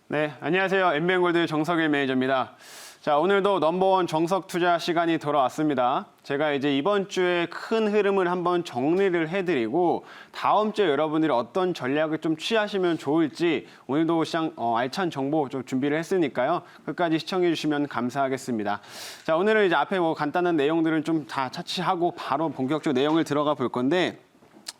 네, 안녕하세요. 엠비엔골드 정석일 매니저입니다. 자, 오늘도 넘버원 정석 투자 시간이 돌아왔습니다. 제가 이제 이번 주에 큰 흐름을 한번 정리를 해드리고 다음 주에 여러분들이 어떤 전략을 좀 취하시면 좋을지 오늘도 시장 알찬 정보 좀 준비를 했으니까요. 끝까지 시청해 주시면 감사하겠습니다. 자, 오늘은 이제 앞에 뭐 간단한 내용들은 좀 다 차치하고 바로 본격적 내용을 들어가 볼 건데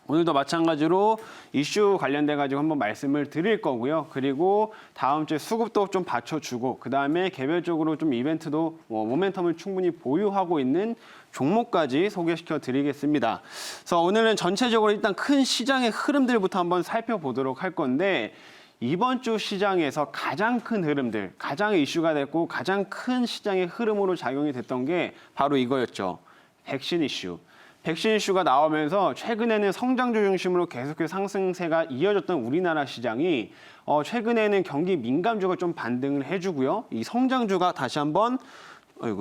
오늘도 마찬가지로 이슈 관련돼 가지고 한번 말씀을 드릴 거고요. 그리고 다음 주에 수급도 좀 받쳐주고 그다음에 개별적으로 좀 이벤트도 모멘텀을 충분히 보유하고 있는 종목까지 소개시켜 드리겠습니다. 그래서 오늘은 전체적으로 일단 큰 시장의 흐름들부터 한번 살펴보도록 할 건데 이번 주 시장에서 가장 큰 흐름들, 가장 이슈가 됐고 가장 큰 시장의 흐름으로 작용이 됐던 게 바로 이거였죠. 백신 이슈. 백신 이슈가 나오면서 최근에는 성장주 중심으로 계속해서 상승세가 이어졌던 우리나라 시장이 최근에는 경기 민감주가 좀 반등을 해주고요. 이 성장주가 다시 한번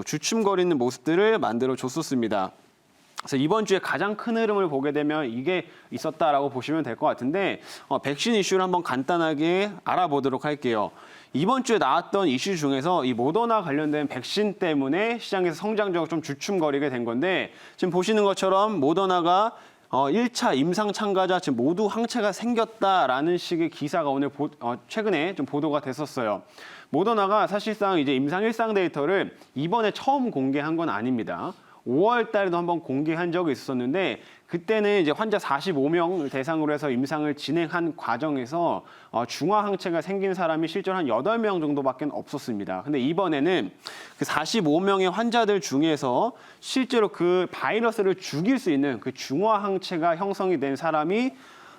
주춤거리는 모습들을 만들어줬었습니다. 그래서 이번 주에 가장 큰 흐름을 보게 되면 이게 있었다라고 보시면 될 것 같은데 백신 이슈를 한번 간단하게 알아보도록 할게요. 이번 주에 나왔던 이슈 중에서 이 모더나 관련된 백신 때문에 시장에서 성장주가 좀 주춤거리게 된 건데 지금 보시는 것처럼 모더나가 1차 임상 참가자 지금 모두 항체가 생겼다라는 식의 기사가 오늘 최근에 좀 보도가 됐었어요. 모더나가 사실상 이제 임상 1상 데이터를 이번에 처음 공개한 건 아닙니다. 5월 달에도 한번 공개한 적이 있었는데 그때는 이제 환자 45명 대상으로 해서 임상을 진행한 과정에서 중화 항체가 생긴 사람이 실제로 한 8명 정도밖에 없었습니다. 근데 이번에는 그 45명의 환자들 중에서 실제로 그 바이러스를 죽일 수 있는 그 중화 항체가 형성이 된 사람이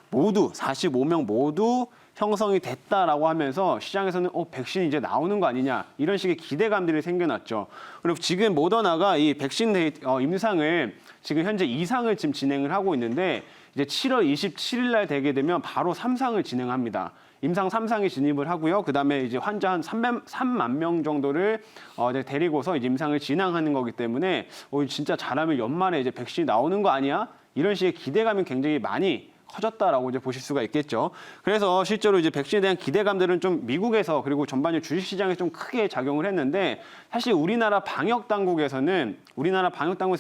모두 45명 모두 형성이 됐다라고 하면서 시장에서는 백신이 이제 나오는 거 아니냐 이런 식의 기대감들이 생겨났죠. 그리고 지금 모더나가 이 백신 임상을 지금 현재 2상을 지금 진행을 하고 있는데 이제 7월 27일 날 되게 되면 바로 3상을 진행합니다. 임상 3상이 진입을 하고요. 그다음에 이제 환자 한 3만 명 정도를 데리고서 이제 임상을 진행하는 거기 때문에 진짜 잘하면 연말에 이제 백신이 나오는 거 아니야? 이런 식의 기대감이 굉장히 많이 커졌다라고 이제 보실 수가 있겠죠. 그래서 실제로 이제 백신에 대한 기대감들은 좀 미국에서 그리고 전반적으로 주식시장에 좀 크게 작용을 했는데 사실 우리나라 방역 당국에서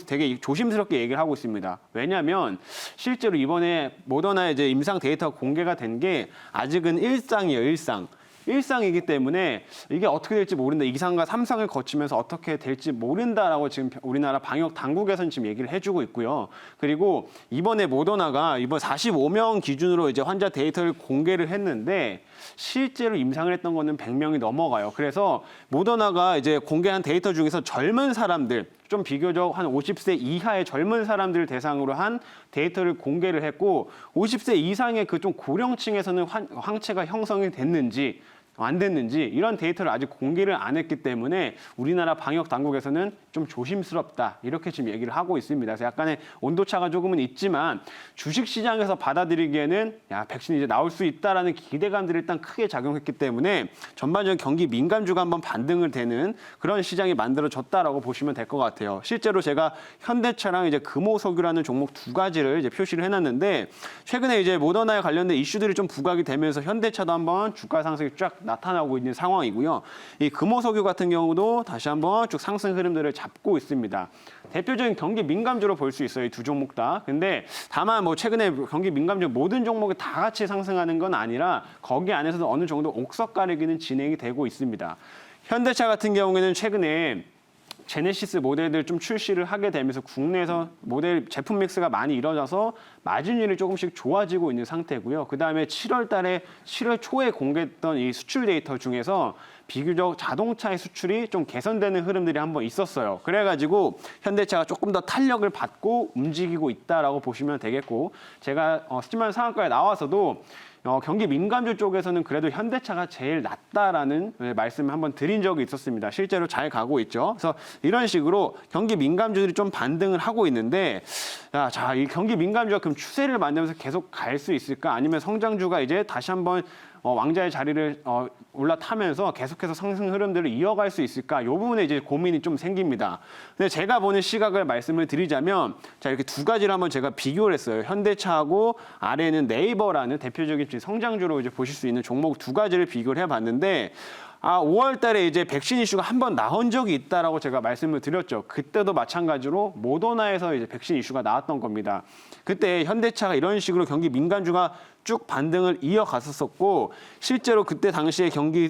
되게 조심스럽게 얘기를 하고 있습니다. 왜냐하면 실제로 이번에 모더나 이제 임상 데이터가 공개가 된 게 아직은 1상이에요, 1상. 1상이기 때문에 이게 어떻게 될지 모른다. 2상과 3상을 거치면서 어떻게 될지 모른다라고 지금 우리나라 방역 당국에서는 지금 얘기를 해주고 있고요. 그리고 이번에 모더나가 이번 45명 기준으로 이제 환자 데이터를 공개를 했는데 실제로 임상을 했던 거는 100명이 넘어가요. 그래서 모더나가 이제 공개한 데이터 중에서 젊은 사람들 좀 비교적 한 50세 이하의 젊은 사람들을 대상으로 한 데이터를 공개를 했고 50세 이상의 그 좀 고령층에서는 항체가 형성이 됐는지 안 됐는지 이런 데이터를 아직 공개를 안 했기 때문에 우리나라 방역 당국에서는 좀 조심스럽다 이렇게 지금 얘기를 하고 있습니다. 그래서 약간의 온도차가 조금은 있지만 주식시장에서 받아들이기에는 백신이 이제 나올 수 있다라는 기대감들이 일단 크게 작용했기 때문에 전반적인 경기 민감주가 한번 반등을 되는 그런 시장이 만들어졌다라고 보시면 될 것 같아요. 실제로 제가 현대차랑 이제 금호석유라는 종목 두 가지를 이제 표시를 해놨는데 최근에 이제 모더나에 관련된 이슈들이 좀 부각이 되면서 현대차도 한번 주가 상승이 쫙 나타나고 있는 상황이고요. 이 금호석유 같은 경우도 다시 한번 쭉 상승 흐름들을 잡고 있습니다. 대표적인 경기 민감주로 볼 수 있어요. 이 두 종목 다. 근데 다만 뭐 최근에 경기 민감주 모든 종목이 다 같이 상승하는 건 아니라 거기 안에서도 어느 정도 옥석 가리기는 진행이 되고 있습니다. 현대차 같은 경우에는 최근에 제네시스 모델들 좀 출시를 하게 되면서 국내에서 모델 제품 믹스가 많이 이뤄져서 마진율이 조금씩 좋아지고 있는 상태고요. 그다음에 7월 초에 공개했던 이 수출 데이터 중에서 비교적 자동차의 수출이 좀 개선되는 흐름들이 한번 있었어요. 그래가지고 현대차가 조금 더 탄력을 받고 움직이고 있다라고 보시면 되겠고 제가 스티만 상한가에 나와서도 경기 민감주 쪽에서는 그래도 현대차가 제일 낫다라는 말씀을 한번 드린 적이 있었습니다. 실제로 잘 가고 있죠. 그래서 이런 식으로 경기 민감주들이 좀 반등을 하고 있는데 이 경기 민감주가 그럼 추세를 만들면서 계속 갈 수 있을까? 아니면 성장주가 이제 다시 한번 왕자의 자리를 올라타면서 계속해서 상승 흐름들을 이어갈 수 있을까? 이 부분에 이제 고민이 좀 생깁니다. 근데 제가 보는 시각을 말씀을 드리자면, 자, 이렇게 두 가지를 한번 제가 비교를 했어요. 현대차하고 아래에는 네이버라는 대표적인 성장주로 이제 보실 수 있는 종목 두 가지를 비교를 해봤는데, 5월 달에 이제 백신 이슈가 한 번 나온 적이 있다라고 제가 말씀을 드렸죠. 그때도 마찬가지로 모더나에서 이제 백신 이슈가 나왔던 겁니다. 그때 현대차가 이런 식으로 경기 민감주가 쭉 반등을 이어갔었고, 실제로 그때 당시에 경기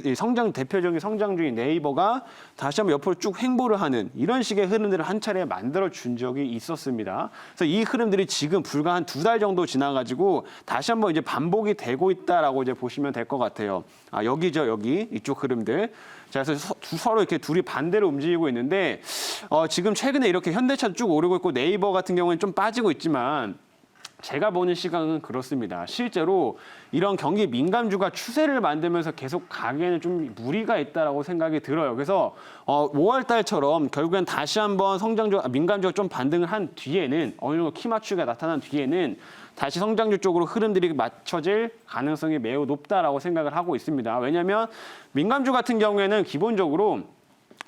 대표적인 성장주인 네이버가 다시 한번 옆으로 쭉 횡보를 하는 이런 식의 흐름들을 한 차례 만들어 준 적이 있었습니다. 그래서 이 흐름들이 지금 불과 한 2달 정도 지나가지고 다시 한번 이제 반복이 되고 있다라고 이제 보시면 될 것 같아요. 여기죠, 여기 이쪽 흐름들. 자, 그래서 서로 이렇게 둘이 반대로 움직이고 있는데, 지금 최근에 이렇게 현대차도 쭉 오르고 있고 네이버 같은 경우는 좀 빠지고 있지만, 제가 보는 시각은 그렇습니다. 실제로 이런 경기 민감주가 추세를 만들면서 계속 가기에는 좀 무리가 있다라고 생각이 들어요. 그래서 5월 달처럼 결국엔 다시 한번 민감주가 좀 반등을 한 뒤에는 어느 정도 키 맞추기가 나타난 뒤에는 다시 성장주 쪽으로 흐름들이 맞춰질 가능성이 매우 높다라고 생각을 하고 있습니다. 왜냐하면 민감주 같은 경우에는 기본적으로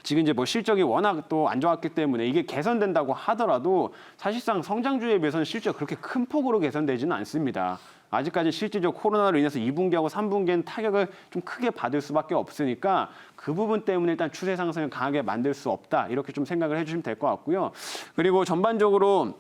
지금 이제 뭐 실적이 워낙 또 안 좋았기 때문에 이게 개선된다고 하더라도 사실상 성장주에 비해서는 실제로 그렇게 큰 폭으로 개선되지는 않습니다. 아직까지 실질적 코로나로 인해서 2분기하고 3분기에는 타격을 좀 크게 받을 수밖에 없으니까 그 부분 때문에 일단 추세 상승을 강하게 만들 수 없다. 이렇게 좀 생각을 해주시면 될 것 같고요. 그리고 전반적으로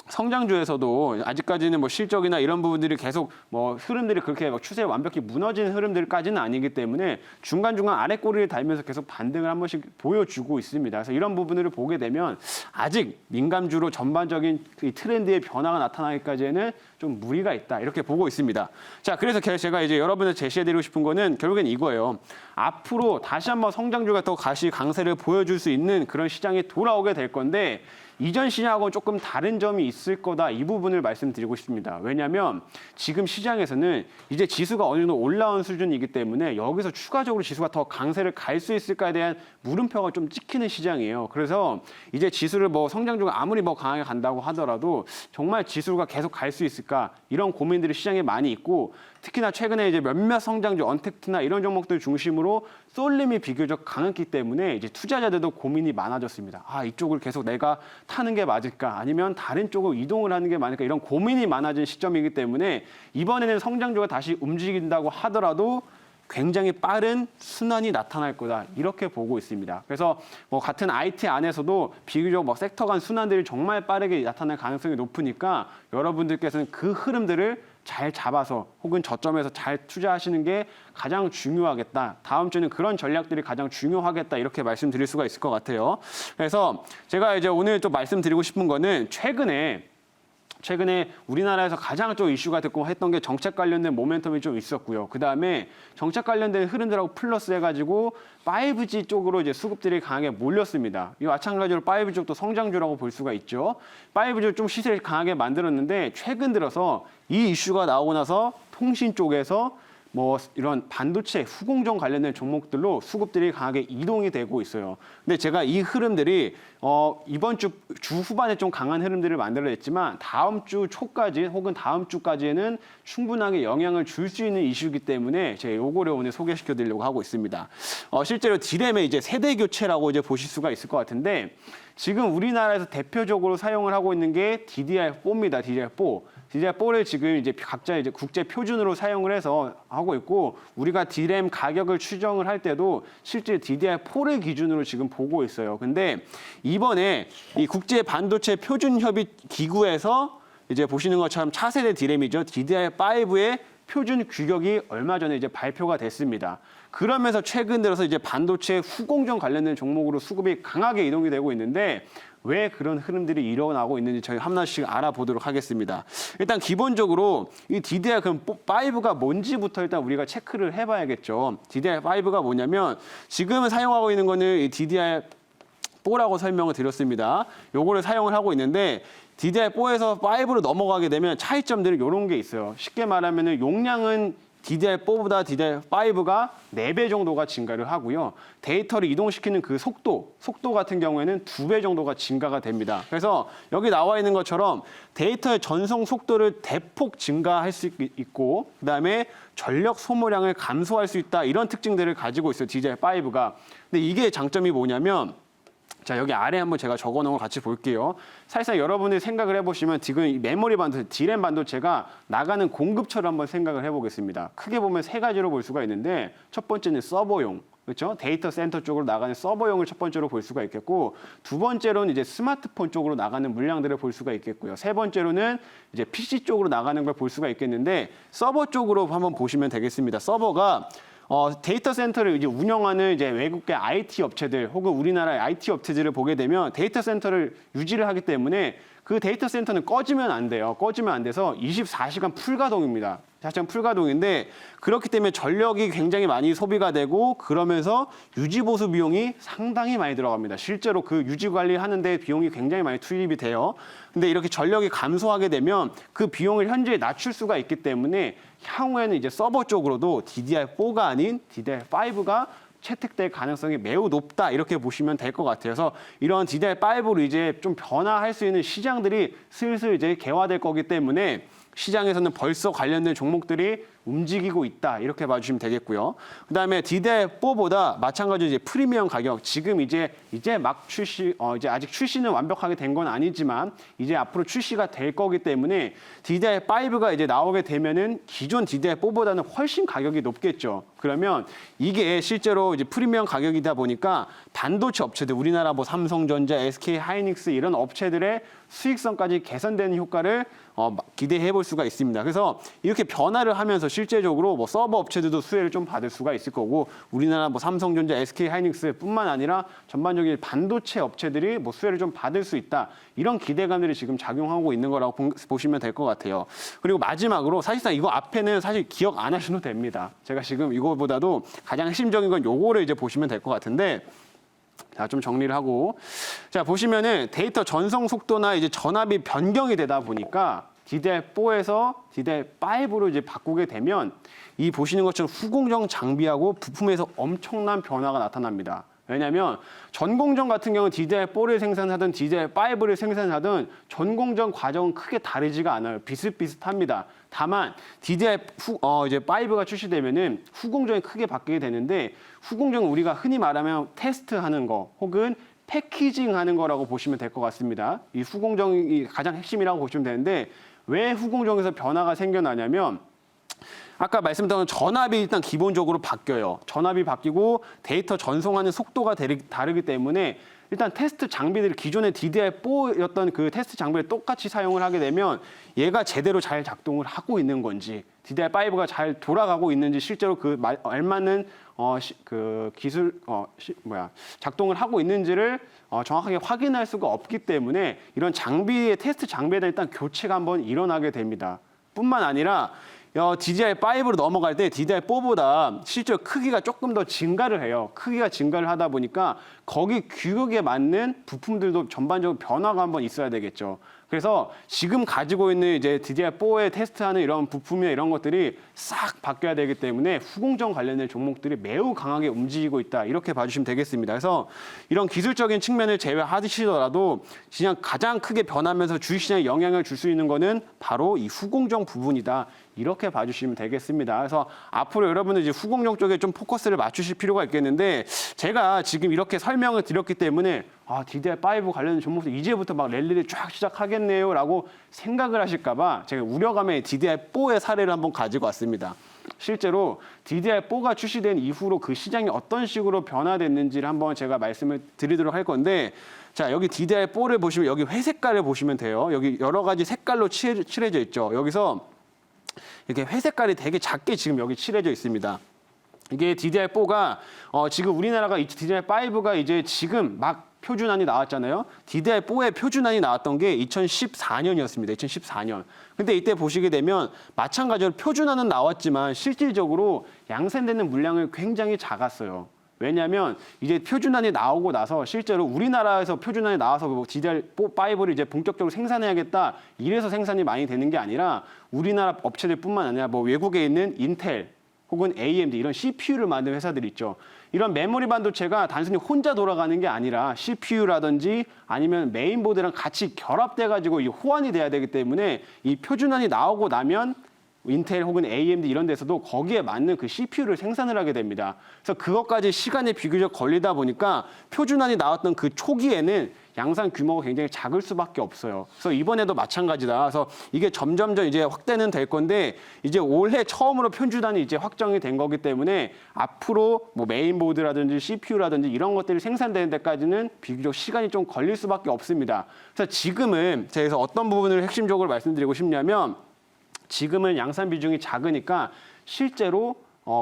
성장주에서도 아직까지는 뭐 실적이나 이런 부분들이 계속 뭐 흐름들이 그렇게 막 추세에 완벽히 무너지는 흐름들까지는 아니기 때문에 중간중간 아래 꼬리를 달면서 계속 반등을 한 번씩 보여주고 있습니다. 그래서 이런 부분을 보게 되면 아직 민감주로 전반적인 이 트렌드의 변화가 나타나기까지는 좀 무리가 있다. 이렇게 보고 있습니다. 자, 그래서 제가 이제 여러분들 제시해드리고 싶은 거는 결국엔 이거예요. 앞으로 다시 한번 성장주가 더 다시 강세를 보여줄 수 있는 그런 시장이 돌아오게 될 건데, 이전 시장하고는 조금 다른 점이 있을 거다. 이 부분을 말씀드리고 싶습니다. 왜냐하면 지금 시장에서는 이제 지수가 어느 정도 올라온 수준이기 때문에 여기서 추가적으로 지수가 더 강세를 갈 수 있을까에 대한 물음표가 좀 찍히는 시장이에요. 그래서 이제 지수를 뭐 성장주가 아무리 뭐 강하게 간다고 하더라도 정말 지수가 계속 갈 수 있을까? 이런 고민들이 시장에 많이 있고, 특히나 최근에 이제 몇몇 성장주, 언택트나 이런 종목들 중심으로 쏠림이 비교적 강했기 때문에 이제 투자자들도 고민이 많아졌습니다. 이쪽을 계속 내가 타는 게 맞을까? 아니면 다른 쪽으로 이동을 하는 게 맞을까? 이런 고민이 많아진 시점이기 때문에 이번에는 성장주가 다시 움직인다고 하더라도 굉장히 빠른 순환이 나타날 거다. 이렇게 보고 있습니다. 그래서 뭐 같은 IT 안에서도 비교적 뭐 섹터 간 순환들이 정말 빠르게 나타날 가능성이 높으니까 여러분들께서는 그 흐름들을 잘 잡아서 혹은 저점에서 잘 투자하시는 게 가장 중요하겠다. 다음 주는 그런 전략들이 가장 중요하겠다. 이렇게 말씀드릴 수가 있을 것 같아요. 그래서 제가 이제 오늘 또 말씀드리고 싶은 거는 최근에 우리나라에서 가장 좀 이슈가 됐고 했던 게 정책 관련된 모멘텀이 좀 있었고요. 그다음에 정책 관련된 흐름들하고 플러스 해가지고 5G 쪽으로 이제 수급들이 강하게 몰렸습니다. 이 마찬가지로 5G 쪽도 성장주라고 볼 수가 있죠. 5G 좀 시세를 강하게 만들었는데 최근 들어서 이 이슈가 나오고 나서 통신 쪽에서 뭐 이런 반도체 후공정 관련된 종목들로 수급들이 강하게 이동이 되고 있어요. 근데 제가 이 흐름들이 이번 주 후반에 좀 강한 흐름들을 만들어냈지만 다음 주 초까지 혹은 다음 주까지에는 충분하게 영향을 줄 수 있는 이슈이기 때문에 제가 요거를 오늘 소개시켜드리려고 하고 있습니다. 실제로 디램의 이제 세대 교체라고 이제 보실 수가 있을 것 같은데, 지금 우리나라에서 대표적으로 사용을 하고 있는 게 DDR4입니다. DDR4. DDR4를 지금 이제 각자 이제 국제 표준으로 사용을 해서 하고 있고, 우리가 DRAM 가격을 추정을 할 때도 실제 DDR4를 기준으로 지금 보고 있어요. 근데 이번에 이 국제 반도체 표준 협의 기구에서 이제 보시는 것처럼 차세대 DRAM이죠. DDR5의 표준 규격이 얼마 전에 이제 발표가 됐습니다. 그러면서 최근 들어서 이제 반도체 후공정 관련된 종목으로 수급이 강하게 이동이 되고 있는데, 왜 그런 흐름들이 일어나고 있는지 저희 하나씩 알아보도록 하겠습니다. 일단 기본적으로 이 DDR5가 뭔지부터 일단 우리가 체크를 해봐야겠죠. DDR5가 뭐냐면 지금은 사용하고 있는 거는 이 DDR4라고 설명을 드렸습니다. 요거를 사용을 하고 있는데, DDR4에서 5로 넘어가게 되면 차이점들이 이런 게 있어요. 쉽게 말하면 용량은 DDR4보다 DDR5가 4배 정도가 증가를 하고요. 데이터를 이동시키는 그 속도 같은 경우에는 2배 정도가 증가가 됩니다. 그래서 여기 나와 있는 것처럼 데이터의 전송 속도를 대폭 증가할 수 있고 그다음에 전력 소모량을 감소할 수 있다. 이런 특징들을 가지고 있어요. DDR5가. 근데 이게 장점이 뭐냐면 자, 여기 아래 한번 제가 적어놓은 걸 같이 볼게요. 사실상 여러분들이 생각을 해보시면 지금 이 메모리 반도체, D램 반도체가 나가는 공급처를 한번 생각을 해보겠습니다. 크게 보면 3가지로 볼 수가 있는데 첫 번째는 서버용, 그렇죠? 데이터 센터 쪽으로 나가는 서버용을 첫 번째로 볼 수가 있겠고 두 번째로는 이제 스마트폰 쪽으로 나가는 물량들을 볼 수가 있겠고요. 세 번째로는 이제 PC 쪽으로 나가는 걸 볼 수가 있겠는데 서버 쪽으로 한번 보시면 되겠습니다. 서버가 데이터 센터를 이제 운영하는 이제 외국계 IT 업체들 혹은 우리나라의 IT 업체들을 보게 되면 데이터 센터를 유지를 하기 때문에 그 데이터 센터는 꺼지면 안 돼요. 꺼지면 안 돼서 24시간 풀가동입니다. 24시간 풀가동인데 그렇기 때문에 전력이 굉장히 많이 소비가 되고 그러면서 유지 보수 비용이 상당히 많이 들어갑니다. 실제로 그 유지 관리하는 데 비용이 굉장히 많이 투입이 돼요. 근데 이렇게 전력이 감소하게 되면 그 비용을 현저히 낮출 수가 있기 때문에 향후에는 이제 서버 쪽으로도 DDR4가 아닌 DDR5가 채택될 가능성이 매우 높다 이렇게 보시면 될 것 같아요. 그래서 이런 DDR5로 이제 좀 변화할 수 있는 시장들이 슬슬 이제 개화될 거기 때문에 시장에서는 벌써 관련된 종목들이 움직이고 있다 이렇게 봐주시면 되겠고요. 그다음에 DDR4보다 마찬가지로 이제 프리미엄 가격 지금 이제 막 출시 이제 아직 출시는 완벽하게 된 건 아니지만 이제 앞으로 출시가 될 거기 때문에 DDR5가 이제 나오게 되면은 기존 DDR4보다는 훨씬 가격이 높겠죠. 그러면 이게 실제로 이제 프리미엄 가격이다 보니까 반도체 업체들 우리나라 뭐 삼성전자, SK 하이닉스 이런 업체들의 수익성까지 개선되는 효과를 기대해 볼 수가 있습니다. 그래서 이렇게 변화를 하면서 실제적으로 뭐 서버 업체들도 수혜를 좀 받을 수가 있을 거고 우리나라 뭐 삼성전자, SK 하이닉스뿐만 아니라 전반적인 반도체 업체들이 뭐 수혜를 좀 받을 수 있다. 이런 기대감들이 지금 작용하고 있는 거라고 보시면 될 것 같아요. 그리고 마지막으로 사실상 이거 앞에는 사실 기억 안 하셔도 됩니다. 제가 지금 이거보다도 가장 핵심적인 건 요거를 이제 보시면 될 것 같은데 자, 좀 정리를 하고. 자, 보시면은 데이터 전송 속도나 이제 전압이 변경이 되다 보니까 DDR4에서 DDR5로 이제 바꾸게 되면 이 보시는 것처럼 후공정 장비하고 부품에서 엄청난 변화가 나타납니다. 왜냐하면 전공정 같은 경우는 DDR4를 생산하든 DDR5를 생산하든 전공정 과정은 크게 다르지가 않아요. 비슷비슷합니다. 다만 이제 5가 출시되면은 후공정이 크게 바뀌게 되는데 후공정은 우리가 흔히 말하면 테스트하는 거 혹은 패키징하는 거라고 보시면 될 것 같습니다. 이 후공정이 가장 핵심이라고 보시면 되는데 왜 후공정에서 변화가 생겨나냐면 아까 말씀드린 전압이 일단 기본적으로 바뀌어요. 전압이 바뀌고 데이터 전송하는 속도가 다르기 때문에 일단 테스트 장비들이 기존의 DDR4였던 그 테스트 장비를 똑같이 사용을 하게 되면 얘가 제대로 잘 작동을 하고 있는 건지 DDR5가 잘 돌아가고 있는지 실제로 그 알맞는 작동을 하고 있는지를 정확하게 확인할 수가 없기 때문에 이런 테스트 장비에 대한 일단 교체가 한번 일어나게 됩니다. 뿐만 아니라 DDR5로 넘어갈 때 DDR4보다 실제로 크기가 조금 더 증가를 해요. 크기가 증가를 하다 보니까 거기 규격에 맞는 부품들도 전반적으로 변화가 한번 있어야 되겠죠. 그래서 지금 가지고 있는 이제 DDR4에 테스트하는 이런 부품이나 이런 것들이 싹 바뀌어야 되기 때문에 후공정 관련된 종목들이 매우 강하게 움직이고 있다. 이렇게 봐주시면 되겠습니다. 그래서 이런 기술적인 측면을 제외하시더라도 그냥 가장 크게 변하면서 주식시장에 영향을 줄 수 있는 거는 바로 이 후공정 부분이다. 이렇게 봐주시면 되겠습니다. 그래서 앞으로 여러분들 이제 후공정 쪽에 좀 포커스를 맞추실 필요가 있겠는데 제가 지금 이렇게 설명을 드렸기 때문에 DDR5 관련된 종목들 이제부터 막 랠리를 쫙 시작하겠네요라고 생각을 하실까 봐 제가 우려감에 DDR4의 사례를 한번 가지고 왔습니다. 실제로 DDR4가 출시된 이후로 그 시장이 어떤 식으로 변화됐는지를 한번 제가 말씀을 드리도록 할 건데 자, 여기 DDR4를 보시면 여기 회색깔을 보시면 돼요. 여기 여러 가지 색깔로 칠해져 있죠. 여기서 이렇게 회색깔이 되게 작게 지금 여기 칠해져 있습니다. 이게 DDR4가 지금 우리나라가 DDR5가 이제 지금 막 표준안이 나왔잖아요. DDR4의 표준안이 나왔던 게 2014년이었습니다. 2014년. 근데 이때 보시게 되면 마찬가지로 표준안은 나왔지만 실질적으로 양산되는 물량은 굉장히 작았어요. 왜냐하면 이제 표준안이 나오고 나서 실제로 우리나라에서 표준안이 나와서 DDR5를 이제 본격적으로 생산해야겠다 이래서 생산이 많이 되는 게 아니라 우리나라 업체들뿐만 아니라 뭐 외국에 있는 인텔 혹은 AMD 이런 CPU를 만드는 회사들이 있죠. 이런 메모리 반도체가 단순히 혼자 돌아가는 게 아니라 CPU라든지 아니면 메인보드랑 같이 결합돼 가지고 이 호환이 돼야 되기 때문에 이 표준안이 나오고 나면 인텔 혹은 AMD 이런 데서도 거기에 맞는 그 CPU를 생산을 하게 됩니다. 그래서 그것까지 시간이 비교적 걸리다 보니까 표준안이 나왔던 그 초기에는 양산 규모가 굉장히 작을 수밖에 없어요. 그래서 이번에도 마찬가지다. 그래서 이게 점점점 이제 확대는 될 건데 이제 올해 처음으로 표준안이 이제 확정이 된 거기 때문에 앞으로 뭐 메인보드라든지 CPU라든지 이런 것들이 생산되는 데까지는 비교적 시간이 좀 걸릴 수밖에 없습니다. 그래서 지금은 제가 어떤 부분을 핵심적으로 말씀드리고 싶냐면 지금은 양산 비중이 작으니까 실제로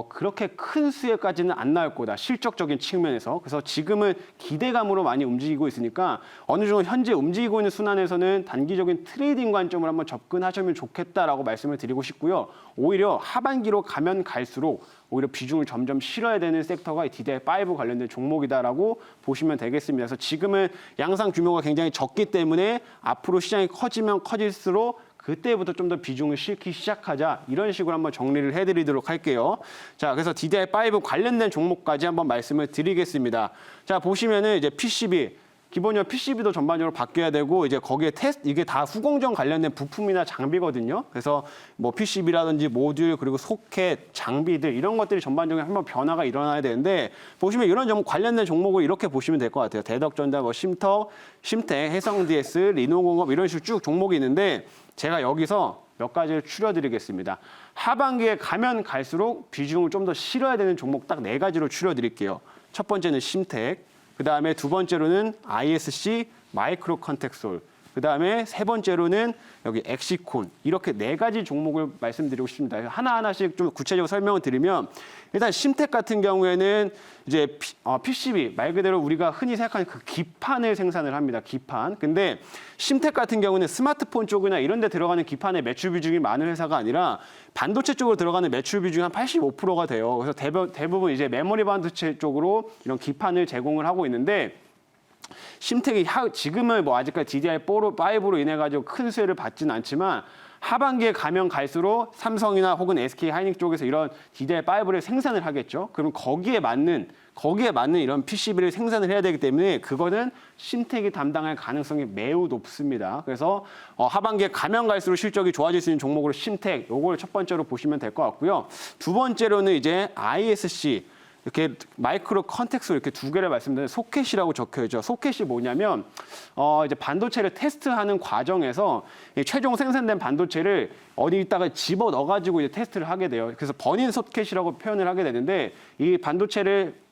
그렇게 큰 수혜까지는 안 나올 거다. 실적적인 측면에서. 그래서 지금은 기대감으로 많이 움직이고 있으니까 어느 정도 현재 움직이고 있는 순환에서는 단기적인 트레이딩 관점으로 한번 접근하시면 좋겠다라고 말씀을 드리고 싶고요. 오히려 하반기로 가면 갈수록 오히려 비중을 점점 실어야 되는 섹터가 DDR5 관련된 종목이다라고 보시면 되겠습니다. 그래서 지금은 양산 규모가 굉장히 적기 때문에 앞으로 시장이 커지면 커질수록 그때부터 좀 더 비중을 실기 시작하자 이런 식으로 한번 정리를 해드리도록 할게요. 자, 그래서 DDR5 관련된 종목까지 한번 말씀을 드리겠습니다. 자, 보시면은 이제 PCB 기본적으로 PCB도 전반적으로 바뀌어야 되고 이제 거기에 테스트 이게 다 후공정 관련된 부품이나 장비거든요. 그래서 뭐 PCB라든지 모듈 그리고 소켓, 장비들 이런 것들이 전반적으로 한번 변화가 일어나야 되는데 보시면 이런 관련된 종목을 이렇게 보시면 될 것 같아요. 대덕전자, 뭐 심터, 심텍, 해성DS, 리노공업 이런 식으로 쭉 종목이 있는데 제가 여기서 몇 가지를 추려드리겠습니다. 하반기에 가면 갈수록 비중을 좀 더 실어야 되는 종목 딱 4가지로 추려드릴게요. 첫 번째는 심텍, 그다음에 두 번째로는 ISC, 마이크로 컨텍솔, 그다음에 세 번째로는 여기 엑시콘 이렇게 4가지 종목을 말씀드리고 싶습니다. 하나하나씩 좀 구체적으로 설명을 드리면 일단 심텍 같은 경우에는 이제 PCB 말 그대로 우리가 흔히 생각하는 그 기판을 생산을 합니다. 기판. 근데 심텍 같은 경우는 스마트폰 쪽이나 이런 데 들어가는 기판의 매출 비중이 많은 회사가 아니라 반도체 쪽으로 들어가는 매출 비중이 한 85%가 돼요. 그래서 대부분 이제 메모리 반도체 쪽으로 이런 기판을 제공을 하고 있는데 심텍이 지금은 뭐 아직까지 DDR5로 인해 가지고 큰 수혜를 받지는 않지만 하반기에 가면 갈수록 삼성이나 혹은 SK 하이닉스 쪽에서 이런 DDR5를 생산을 하겠죠. 그럼 거기에 맞는 이런 PCB를 생산을 해야 되기 때문에 그거는 심텍이 담당할 가능성이 매우 높습니다. 그래서 하반기에 가면 갈수록 실적이 좋아질 수 있는 종목으로 심텍 요걸 첫 번째로 보시면 될 것 같고요. 두 번째로는 이제 ISC 이렇게 마이크로 컨텍솔 이렇게 2개를 말씀드리는 소켓이라고 적혀있죠. 소켓이 뭐냐면 이제 반도체를 테스트하는 과정에서 최종 생산된 반도체를 어디다가 집어 넣어가지고 이제 테스트를 하게 돼요. 그래서 버닝 소켓이라고 표현을 하게 되는데 이 반도체를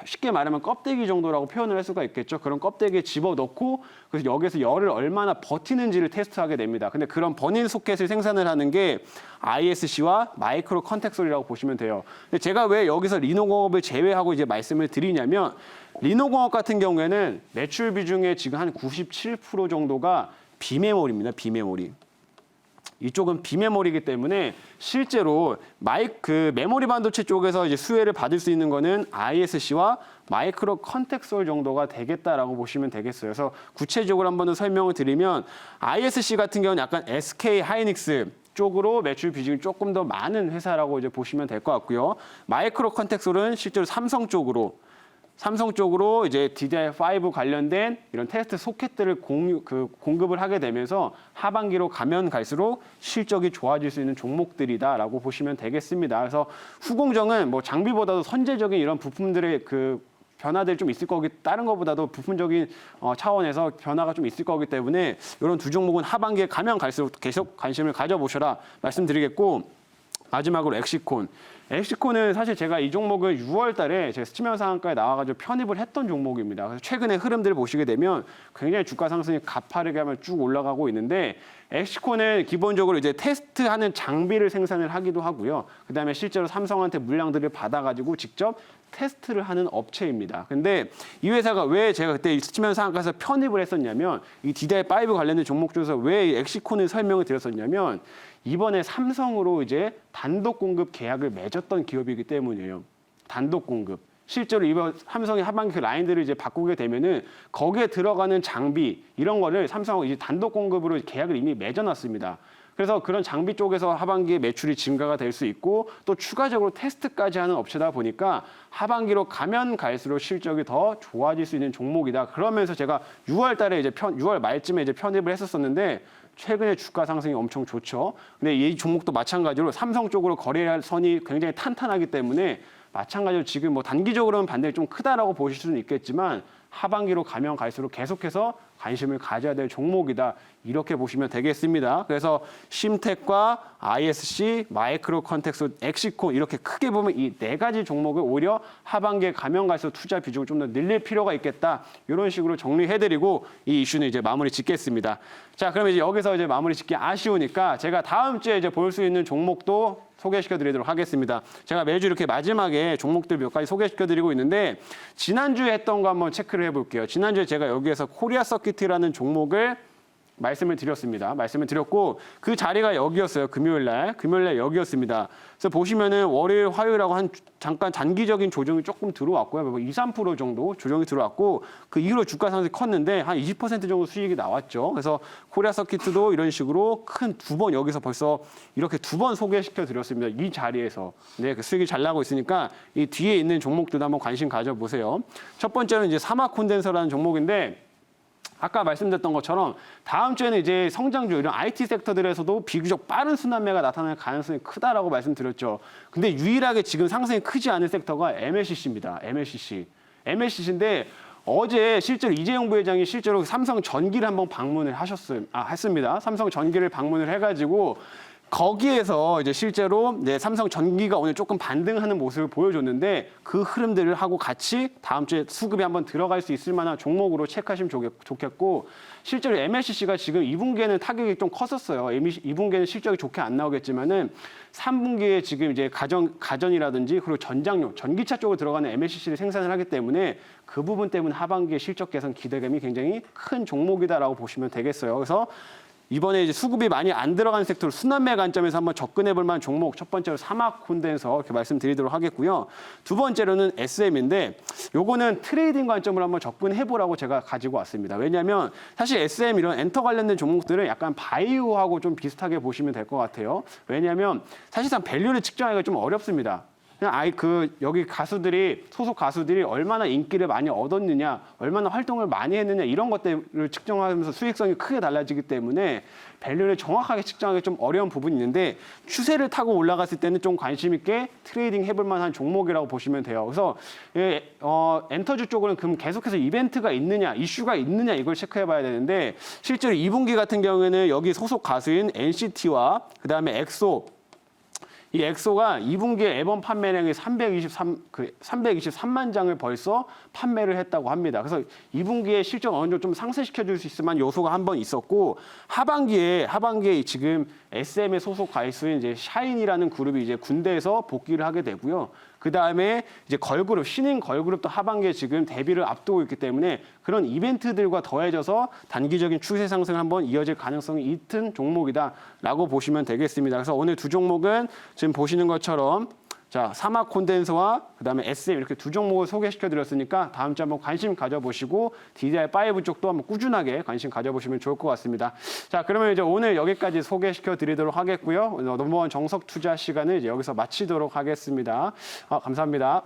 쉽게 말하면 껍데기 정도라고 표현을 할 수가 있겠죠. 그런 껍데기에 집어넣고 그래서 여기서 열을 얼마나 버티는지를 테스트하게 됩니다. 근데 그런 버닝 소켓을 생산을 하는 게 ISC와 마이크로 컨텍솔이라고 보시면 돼요. 근데 제가 왜 여기서 리노공업을 제외하고 이제 말씀을 드리냐면 리노공업 같은 경우에는 매출 비중의 지금 한 97% 정도가 비메모리입니다. 비메모리. 이쪽은 비메모리이기 때문에 실제로 메모리 반도체 쪽에서 이제 수혜를 받을 수 있는 거는 ISC와 마이크로 컨텍솔 정도가 되겠다라고 보시면 되겠어요. 그래서 구체적으로 한번 더 설명을 드리면 ISC 같은 경우는 약간 SK 하이닉스 쪽으로 매출 비중이 조금 더 많은 회사라고 이제 보시면 될 것 같고요. 마이크로 컨텍솔은 실제로 삼성 쪽으로 이제 DDR5 관련된 이런 테스트 소켓들을 공급을 하게 되면서 하반기로 가면 갈수록 실적이 좋아질 수 있는 종목들이다라고 보시면 되겠습니다. 그래서 후공정은 뭐 장비보다도 선제적인 이런 부품들의 변화들이 좀 있을 거기 다른 것보다도 부품적인 차원에서 변화가 좀 있을 거기 때문에 이런 두 종목은 하반기에 가면 갈수록 계속 관심을 가져보셔라 말씀드리겠고 마지막으로 엑시콘. 엑시콘은 사실 제가 이 종목을 6월 달에 제가 스치면 상한가에 나와가지고 편입을 했던 종목입니다. 그래서 최근에 흐름들을 보시게 되면 굉장히 주가 상승이 가파르게 하면 쭉 올라가고 있는데 엑시콘은 기본적으로 이제 테스트하는 장비를 생산을 하기도 하고요. 그다음에 실제로 삼성한테 물량들을 받아가지고 직접 테스트를 하는 업체입니다. 근데 이 회사가 왜 제가 그때 스치면 상한가에서 편입을 했었냐면 이 DDR5 관련된 종목 중에서 왜 엑시콘을 설명을 드렸었냐면 이번에 삼성으로 이제 단독 공급 계약을 맺었던 기업이기 때문이에요. 단독 공급. 실제로 이번 삼성이 하반기 라인들을 이제 바꾸게 되면은 거기에 들어가는 장비 이런 거를 삼성하고 이제 단독 공급으로 계약을 이미 맺어놨습니다. 그래서 그런 장비 쪽에서 하반기에 매출이 증가가 될 수 있고 또 추가적으로 테스트까지 하는 업체다 보니까 하반기로 가면 갈수록 실적이 더 좋아질 수 있는 종목이다. 그러면서 제가 6월 달에 이제 6월 말쯤에 이제 편입을 했었었는데 최근에 주가 상승이 엄청 좋죠. 근데 이 종목도 마찬가지로 삼성 쪽으로 거래선이 굉장히 탄탄하기 때문에 마찬가지로 지금 뭐 단기적으로는 반등이 좀 크다라고 보실 수는 있겠지만 하반기로 가면 갈수록 계속해서 관심을 가져야 될 종목이다. 이렇게 보시면 되겠습니다. 그래서 심텍과 ISC, 마이크로 컨텍스, 엑시콘 이렇게 크게 보면 이 네 가지 종목을 오히려 하반기에 가면 갈수록 투자 비중을 좀 더 늘릴 필요가 있겠다. 이런 식으로 정리해드리고 이 이슈는 이제 마무리 짓겠습니다. 자, 그러면 이제 여기서 이제 마무리 짓기 아쉬우니까 제가 다음 주에 이제 볼 수 있는 종목도 소개시켜드리도록 하겠습니다. 제가 매주 이렇게 마지막에 종목들 몇 가지 소개시켜드리고 있는데 지난주에 했던 거 한번 체크를 해볼게요. 지난주에 제가 여기에서 코리아 서킷이라는 종목을 말씀을 드렸습니다. 말씀을 드렸고 그 자리가 여기였어요. 금요일 날 여기였습니다. 그래서 보시면은 월요일, 화요일하고 한 잠깐 단기적인 조정이 조금 들어왔고요. 뭐 2, 3% 정도 조정이 들어왔고 그 이후로 주가 상승이 컸는데 한 20% 정도 수익이 나왔죠. 그래서 코리아 서킷도 이런 식으로 큰 2번 여기서 벌써 이렇게 2번 소개시켜 드렸습니다. 이 자리에서. 네, 그 수익이 잘 나고 있으니까 이 뒤에 있는 종목들도 한번 관심 가져보세요. 첫 번째는 이제 사막 콘덴서라는 종목인데 아까 말씀드렸던 것처럼 다음 주에는 이제 성장주 이런 IT 섹터들에서도 비교적 빠른 순환매가 나타날 가능성이 크다라고 말씀드렸죠. 근데 유일하게 지금 상승이 크지 않은 섹터가 MLCC입니다. MLCC인데 어제 실제로 이재용 부회장이 실제로 삼성 전기를 한번 방문을 했습니다. 삼성 전기를 방문을 해가지고 거기에서 이제 실제로 삼성 전기가 오늘 조금 반등하는 모습을 보여줬는데 그 흐름들을 하고 같이 다음 주에 수급이 한번 들어갈 수 있을 만한 종목으로 체크하시면 좋겠고 실제로 MLCC가 지금 2분기에는 타격이 좀 컸었어요. 2분기에는 실적이 좋게 안 나오겠지만은 3분기에 지금 이제 가전이라든지 그리고 전장용, 전기차 쪽으로 들어가는 MLCC를 생산을 하기 때문에 그 부분 때문에 하반기에 실적 개선 기대감이 굉장히 큰 종목이다라고 보시면 되겠어요. 그래서 이번에 이제 수급이 많이 안 들어가는 섹터로 순환매 관점에서 한번 접근해 볼 만한 종목 첫 번째로 사막 콘덴서 이렇게 말씀드리도록 하겠고요. 두 번째로는 SM인데 요거는 트레이딩 관점으로 한번 접근해 보라고 제가 가지고 왔습니다. 왜냐하면 사실 SM 이런 엔터 관련된 종목들은 약간 바이오하고 좀 비슷하게 보시면 될 것 같아요. 왜냐하면 사실상 밸류를 측정하기가 좀 어렵습니다. 그냥 여기 소속 가수들이 얼마나 인기를 많이 얻었느냐, 얼마나 활동을 많이 했느냐 이런 것들을 측정하면서 수익성이 크게 달라지기 때문에 밸류를 정확하게 측정하기 좀 어려운 부분이 있는데 추세를 타고 올라갔을 때는 좀 관심 있게 트레이딩 해볼 만한 종목이라고 보시면 돼요. 그래서 엔터주 쪽으로는 그럼 계속해서 이벤트가 있느냐, 이슈가 있느냐 이걸 체크해 봐야 되는데 실제로 2분기 같은 경우에는 여기 소속 가수인 NCT와 그다음에 엑소 이 엑소가 2분기에 앨범 판매량이 323만 장을 벌써 판매를 했다고 합니다. 그래서 2분기에 실적 어느 정도 좀 상쇄시켜줄 수 있을 만한 요소가 한 번 있었고 하반기에 지금 SM의 소속 가수인 이제 샤인이라는 그룹이 이제 군대에서 복귀를 하게 되고요. 그 다음에 이제 걸그룹, 신인 걸그룹도 하반기에 지금 데뷔를 앞두고 있기 때문에 그런 이벤트들과 더해져서 단기적인 추세 상승 한번 이어질 가능성이 있는 종목이다라고 보시면 되겠습니다. 그래서 오늘 두 종목은 지금 보시는 것처럼 자, 사막 콘덴서와 그다음에 SM 이렇게 두 종목을 소개시켜 드렸으니까 다음 주에 한번 관심 가져보시고 DDR5 쪽도 한번 꾸준하게 관심 가져보시면 좋을 것 같습니다. 자, 그러면 이제 오늘 여기까지 소개시켜 드리도록 하겠고요. 넘버원 정석 투자 시간을 이제 여기서 마치도록 하겠습니다. 감사합니다.